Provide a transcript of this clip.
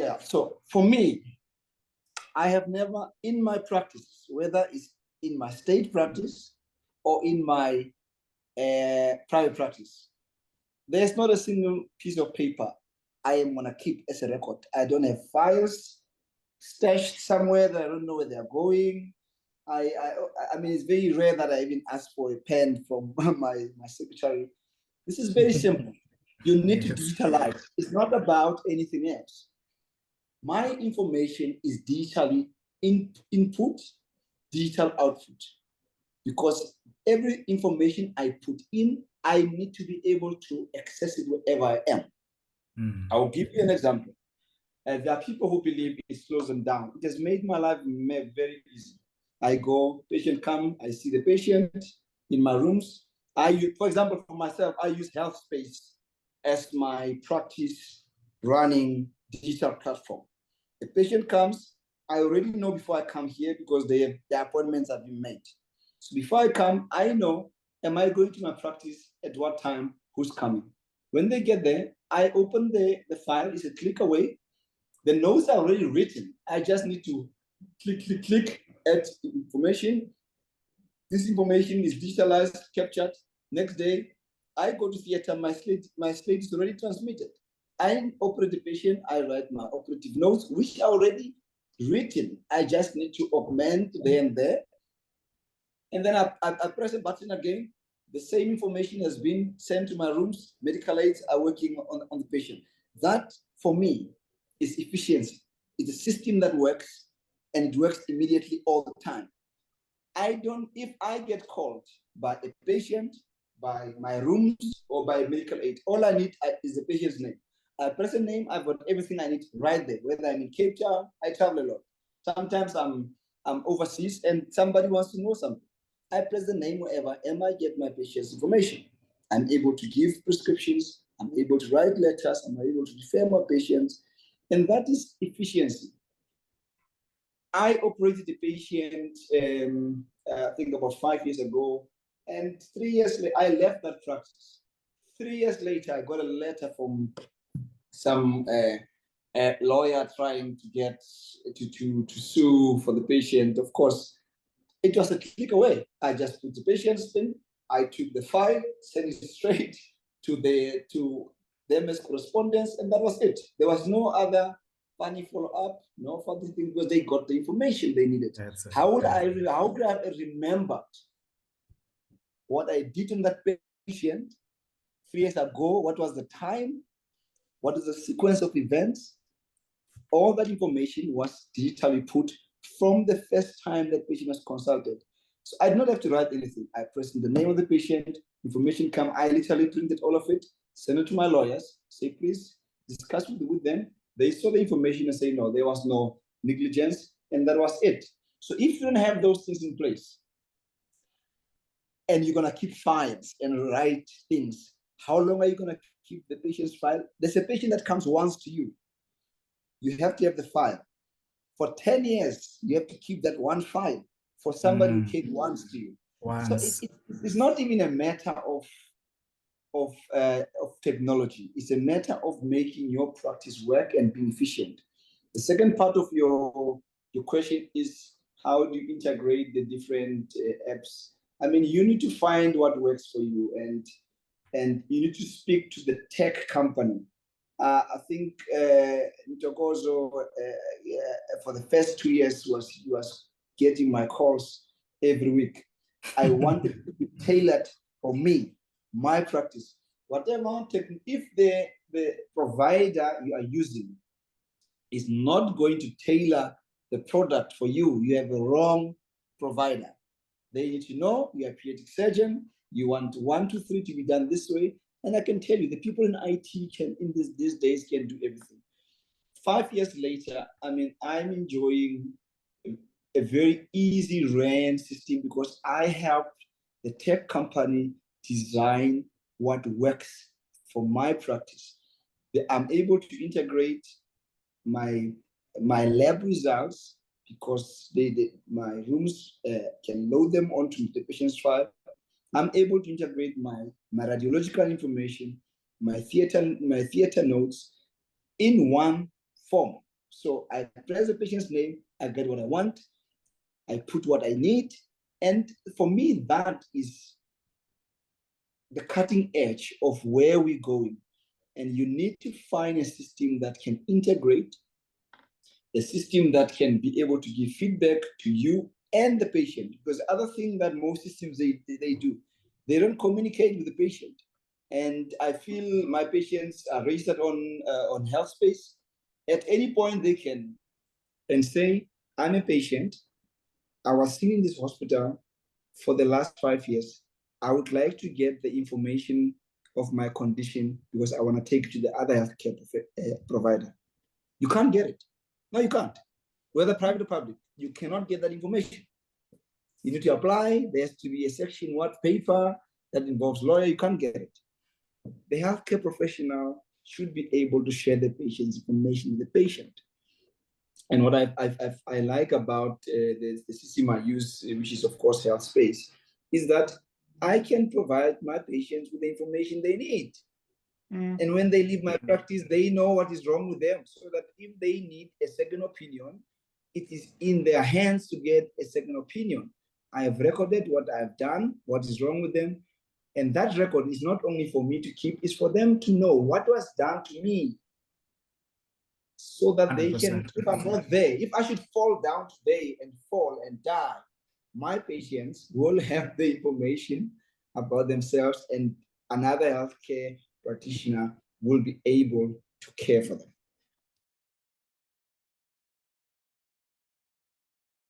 Yeah. So for me, I have never in my practice, whether it's in my state practice or in my private practice, there's not a single piece of paper I am gonna keep as a record. I don't have files stashed somewhere that I don't know where they're going. I mean, it's very rare that I even ask for a pen from my secretary. This is very simple. You need to digitalize. It's not about anything else. My information is digitally input, digital output, because every information I put in, I need to be able to access it wherever I am. I'll give you an example. There are people who believe it slows them down. It has made my life very easy. I go, patient come, I see the patient in my rooms. For example, for myself, I use HealthSpace as my practice running digital platform. The patient comes, I already know before I come here because the appointments have been made. So before I come, I know, am I going to my practice at what time, who's coming? When they get there, I open the file, it's a click away. The notes are already written. I just need to click, add information. This information is digitalized, captured. Next day, I go to theater, my slate is already transmitted. I operate the patient, I write my operative notes, which are already written. I just need to augment there and there. And then I press a button again. The same information has been sent to my rooms. Medical aides are working on the patient. That, for me, is efficiency. It's a system that works, and it works immediately all the time. If I get called by a patient, by my rooms, or by a medical aid, all I need is the patient's name. I press a name, I've got everything I need right there. Whether I'm in Cape Town, I travel a lot. Sometimes I'm overseas and somebody wants to know something. I press the name wherever, and I get my patient's information. I'm able to give prescriptions, I'm able to write letters, I'm able to refer my patients, and that is efficiency. I operated a patient, I think about 5 years ago, and 3 years later, I left that practice. 3 years later, I got a letter from some lawyer trying to get to sue for the patient. Of course, it was a click away. I just put the patient's thing. I took the file, sent it straight to them as correspondence, and that was it. There was no other funny follow-up, no further thing, because they got the information they needed. How would I have remembered what I did on that patient 3 years ago? What was the time? What is the sequence of events? All that information was digitally put from the first time that patient was consulted. So I did not have to write anything. I pressed in the name of the patient, information come, I literally printed all of it, send it to my lawyers, say, please discuss with them. They saw the information and say, no, there was no negligence, and that was it. So if you don't have those things in place, and you're gonna keep files and write things, how long are you gonna keep the patient's file? There's a patient that comes once to you. You have to have the file. For 10 years, you have to keep that one file for somebody who came once to you. So it's not even a matter of technology. It's a matter of making your practice work and being efficient. The second part of your question is, how do you integrate the different apps? I mean, you need to find what works for you, and you need to speak to the tech company. I think Ntokozo, for the first 2 years, he was getting my calls every week. I wanted to be tailored for me, my practice. Whatever if the provider you are using is not going to tailor the product for you, you have a wrong provider. They need to know you're a pediatric surgeon, you want 1, 2, 3 to be done this way. And I can tell you, the people in IT these days can do everything. 5 years later, I mean, I'm enjoying a very easy ran system because I helped the tech company design what works for my practice. I'm able to integrate my lab results because my rooms can load them onto the patient's file. I'm able to integrate my radiological information, my theater notes in one form. So I press the patient's name, I get what I want, I put what I need. And for me, that is the cutting edge of where we're going. And you need to find a system that can integrate, a system that can be able to give feedback to you and the patient. Because the other thing that most systems they do, they don't communicate with the patient. And I feel my patients are registered on HealthSpace. At any point they can and say, I'm a patient. I was seen in this hospital for the last 5 years. I would like to get the information of my condition because I want to take it to the other healthcare provider. You can't get it. No, you can't. Whether private or public, you cannot get that information. You need to apply. There has to be a section, what paper that involves lawyer. You can't get it. The healthcare professional should be able to share the patient's information with the patient. And what I like about the system I use, which is of course HealthSpace, is that I can provide my patients with the information they need. And when they leave my practice, they know what is wrong with them, so that if they need a second opinion, it is in their hands to get a second opinion. I have recorded what I've done, what is wrong with them. And that record is not only for me to keep, it's for them to know what was done to me, so that 100%. They can, if I'm not there, if I should fall down today and fall and die, my patients will have the information about themselves, and another healthcare practitioner will be able to care for them.